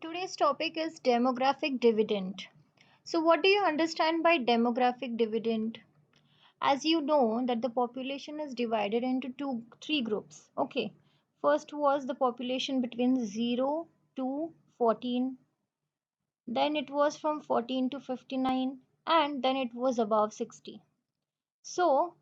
Today's topic is demographic dividend. So what do you understand by demographic dividend? As you know that the population is divided into three groups. Okay. First was the population between 0 to 14, then it was from 14 to 59, and then it was above 60. So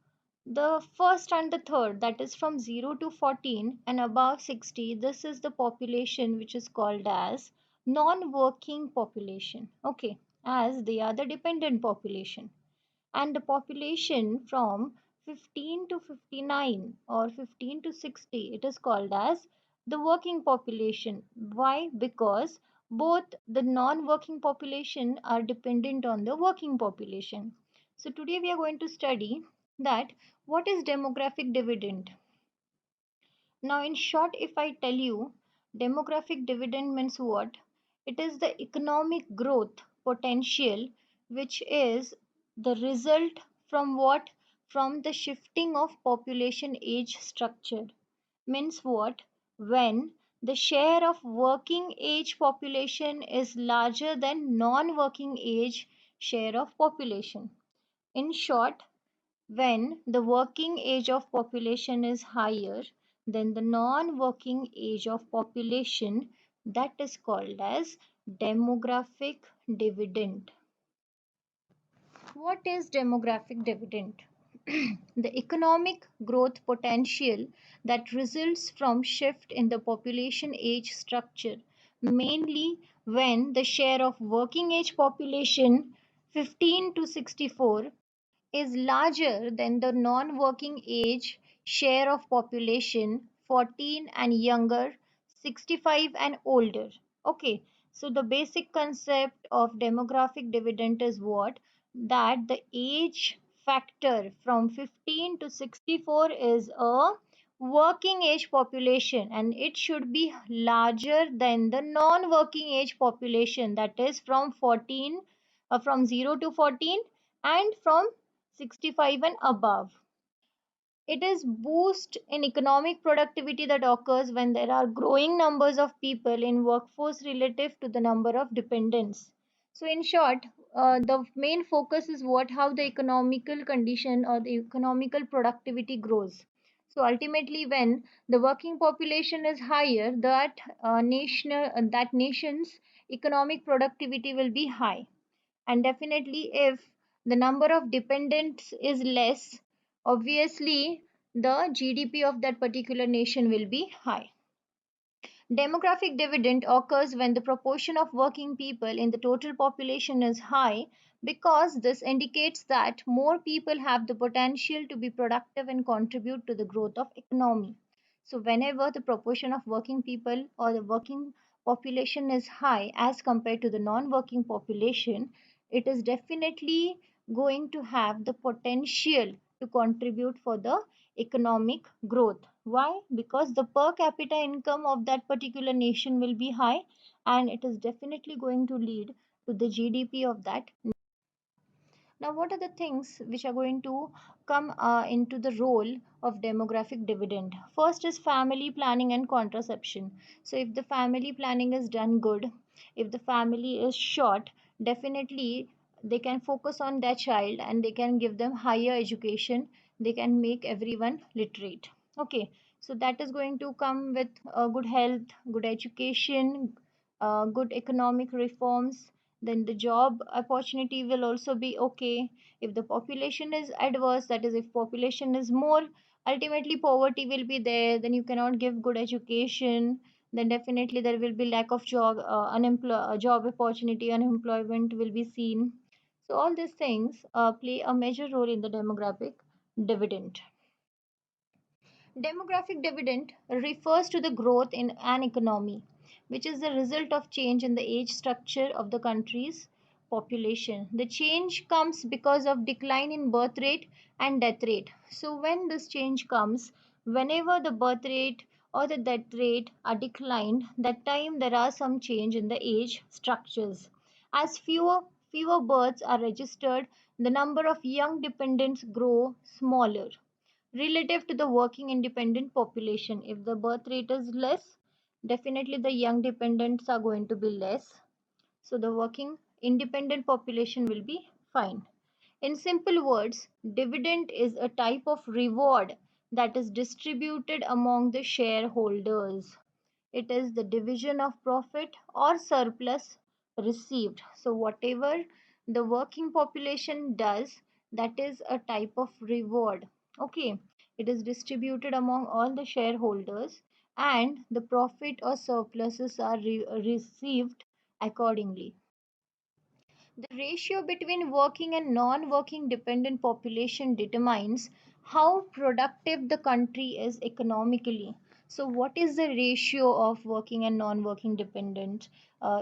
the first and the third, that is from 0 to 14 and above 60, this is the population which is called as non-working population. Okay, as they are the dependent population. And the population from 15 to 59 or 15 to 60, it is called as the working population. Why? Because both the non-working population are dependent on the working population. So today we are going to study that what is demographic dividend. Now in short, if I tell you, demographic dividend means what? It is the economic growth potential which is the result from what? From the shifting of population age structure. Means what? When the share of working age population is larger than non-working age share of population. In short, when the working age of population is higher than the non-working age of population, that is called as demographic dividend. What is demographic dividend? The economic growth potential that results from shift in the population age structure, mainly when the share of working age population 15 to 64 is larger than the non-working age share of population 14 and younger, 65 and older. Okay, so the basic concept of demographic dividend is what? That the age factor from 15 to 64 is a working age population and it should be larger than the non-working age population, that is from 0 to 14 and from 65 and above. It is boost in economic productivity that occurs when there are growing numbers of people in workforce relative to the number of dependents. So in short, the main focus is what? How the economical condition or the economical productivity grows. So ultimately, when the working population is higher, that nation's economic productivity will be high. And definitely if the number of dependents is less, obviously the GDP of that particular nation will be high. Demographic dividend occurs when the proportion of working people in the total population is high, because this indicates that more people have the potential to be productive and contribute to the growth of economy. So whenever the proportion of working people or the working population is high as compared to the non-working population, it is definitely going to have the potential to contribute for the economic growth. Why? Because the per capita income of that particular nation will be high and it is definitely going to lead to the GDP of that. Now, what are the things which are going to come into the role of demographic dividend? First is family planning and contraception. So, if the family planning is done good, if the family is short, definitely they can focus on their child and they can give them higher education. They can make everyone literate. Okay, so that is going to come with good health, good education, good economic reforms. Then the job opportunity will also be okay. If the population is adverse, that is if population is more, ultimately poverty will be there, then you cannot give good education, then definitely there will be lack of job opportunity, unemployment will be seen. So all these things play a major role in the demographic dividend. Demographic dividend refers to the growth in an economy, which is the result of change in the age structure of the country's population. The change comes because of decline in birth rate and death rate. So when this change comes, whenever the birth rate or the death rate are declined, that time there are some change in the age structures. As fewer births are registered, the number of young dependents grow smaller relative to the working independent population. If the birth rate is less, definitely the young dependents are going to be less. So the working independent population will be fine. In simple words, dividend is a type of reward that is distributed among the shareholders. It is the division of profit or surplus received. So whatever the working population does, that is a type of reward. Okay, it is distributed among all the shareholders, and the profit or surpluses are received accordingly. The ratio between working and non-working dependent population determines how productive the country is economically. So, what is the ratio of working and non-working dependent?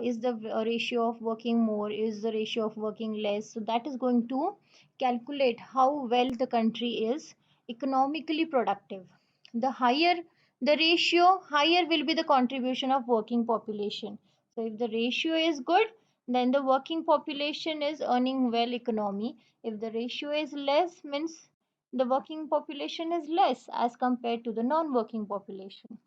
Is the ratio of working more? Is the ratio of working less? So, that is going to calculate how well the country is economically productive. The higher the ratio, higher will be the contribution of working population. So, if the ratio is good, then the working population is earning well economy. If the ratio is less, means the working population is less as compared to the non-working population.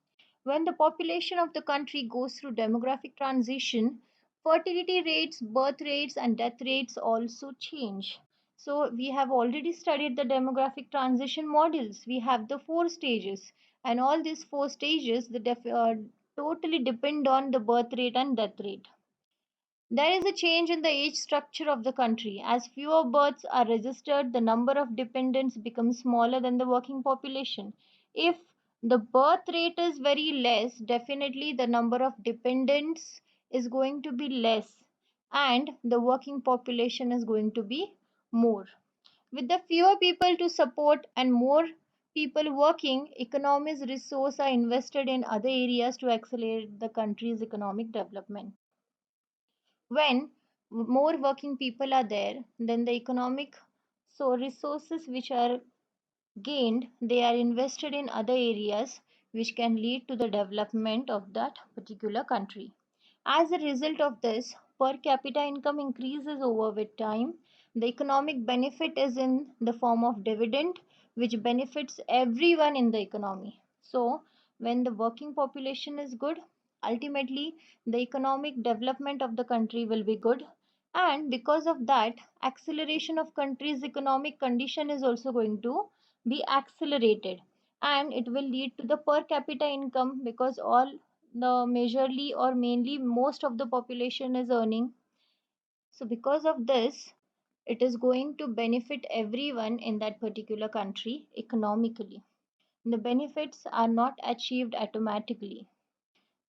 When the population of the country goes through demographic transition, fertility rates, birth rates, and death rates also change. So, we have already studied the demographic transition models. We have the four stages, and all these four stages totally depend on the birth rate and death rate. There is a change in the age structure of the country. As fewer births are registered, the number of dependents becomes smaller than the working population. If the birth rate is very less, definitely the number of dependents is going to be less, and the working population is going to be more. With the fewer people to support and more people working, economies resources are invested in other areas to accelerate the country's economic development. When more working people are there, then the economic so resources which are gained, they are invested in other areas which can lead to the development of that particular country. As a result of this, per capita income increases over with time. The economic benefit is in the form of dividend, which benefits everyone in the economy. So, when the working population is good, ultimately the economic development of the country will be good. And because of that, acceleration of country's economic condition is also going to be accelerated, and it will lead to the per capita income because all the majorly or mainly most of the population is earning. So because of this, it is going to benefit everyone in that particular country economically. The benefits are not achieved automatically,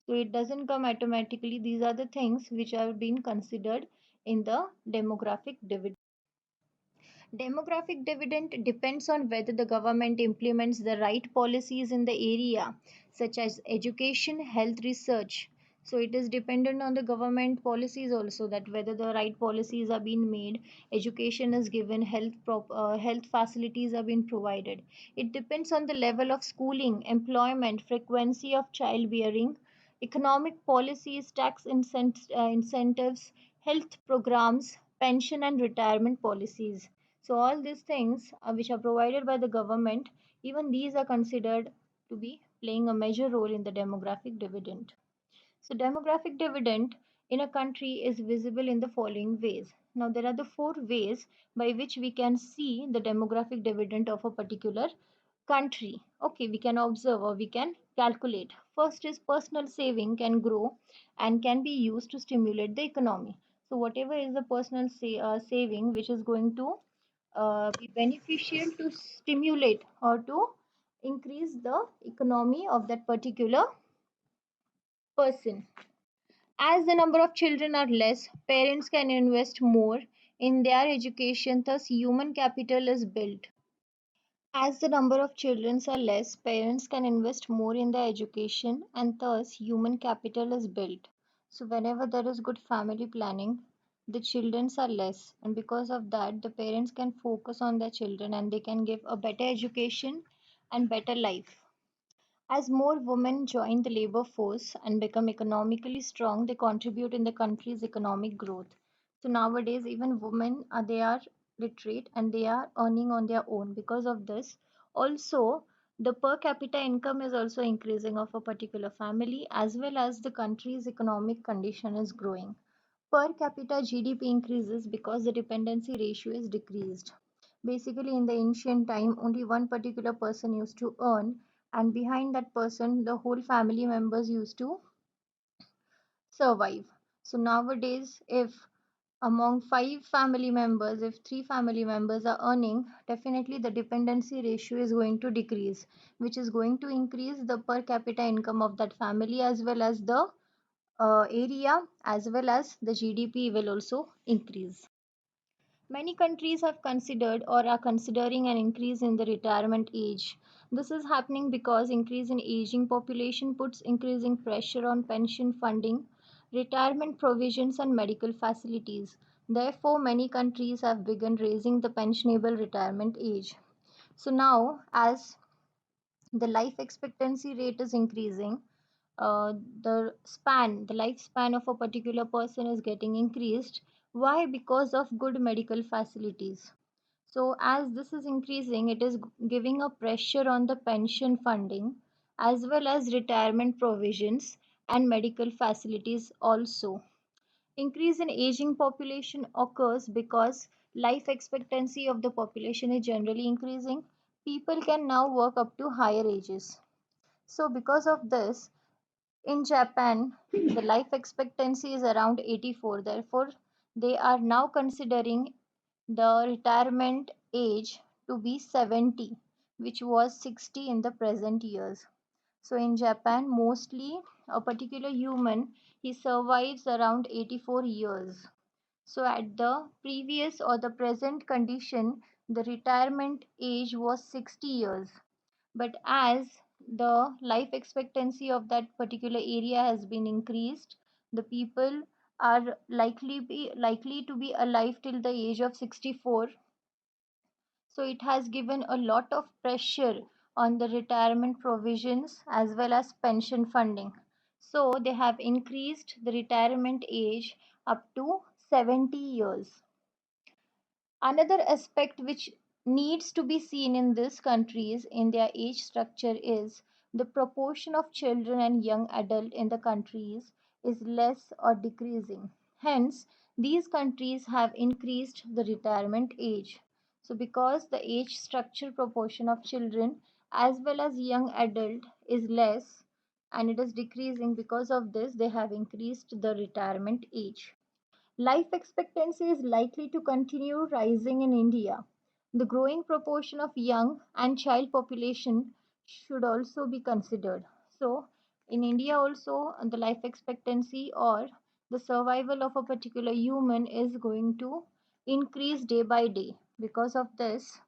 so it doesn't come automatically. These are the things which are being considered in the demographic dividend. Demographic dividend depends on whether the government implements the right policies in the area, such as education, health, research. So it is dependent on the government policies also, that whether the right policies are being made, education is given, health facilities are being provided. It depends on the level of schooling, employment, frequency of childbearing, economic policies, incentives, health programs, pension and retirement policies. So all these things which are provided by the government, even these are considered to be playing a major role in the demographic dividend. So demographic dividend in a country is visible in the following ways. Now there are the four ways by which we can see the demographic dividend of a particular country. Okay, we can observe or we can calculate. First is personal saving can grow and can be used to stimulate the economy. So whatever is the personal saving which is going to be beneficial to stimulate or to increase the economy of that particular person. As the number of children are less, parents can invest more in their education, thus human capital is built. As the number of children are less, parents can invest more in their education and thus human capital is built. So whenever there is good family planning, the children are less, and because of that the parents can focus on their children and they can give a better education and better life. As more women join the labor force and become economically strong, they contribute in the country's economic growth. So nowadays, even women they are literate and they are earning on their own. Because of this, also The per capita income is also increasing of a particular family, as well as the country's economic condition is growing. Per capita GDP increases because the dependency ratio is decreased. Basically, in the ancient time, only one particular person used to earn, and behind that person, the whole family members used to survive. So nowadays, if among five family members, if three family members are earning, definitely the dependency ratio is going to decrease, which is going to increase the per capita income of that family, as well as the area, as well as the GDP will also increase. Many countries have considered or are considering an increase in the retirement age. This is happening because increase in aging population puts increasing pressure on pension funding, retirement provisions and medical facilities. Therefore, many countries have begun raising the pensionable retirement age. So now, as the life expectancy rate is increasing, uh, the lifespan of a particular person is getting increased. Why? Because of good medical facilities. So as this is increasing, it is giving a pressure on the pension funding, as well as retirement provisions and medical facilities also. Increase in aging population occurs because life expectancy of the population is generally increasing. People can now work up to higher ages. So because of this, in Japan, the life expectancy is around 84. Therefore, they are now considering the retirement age to be 70, which was 60 in the present years. So in Japan, mostly a particular human, he survives around 84 years. So at the previous or the present condition, the retirement age was 60 years. But as the life expectancy of that particular area has been increased, the people are likely to be alive till the age of 64. So it has given a lot of pressure on the retirement provisions as well as pension funding. So they have increased the retirement age up to 70 years. Another aspect which needs to be seen in these countries in their age structure is the proportion of children and young adult in the countries is less or decreasing. Hence, these countries have increased the retirement age. So because the age structure proportion of children as well as young adult is less and it is decreasing, because of this they have increased the retirement age. Life expectancy is likely to continue rising in India. The growing proportion of young and child population should also be considered. So, in India also, the life expectancy or the survival of a particular human is going to increase day by day. Because of this,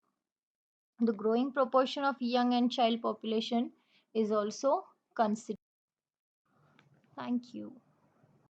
the growing proportion of young and child population is also considered. Thank you.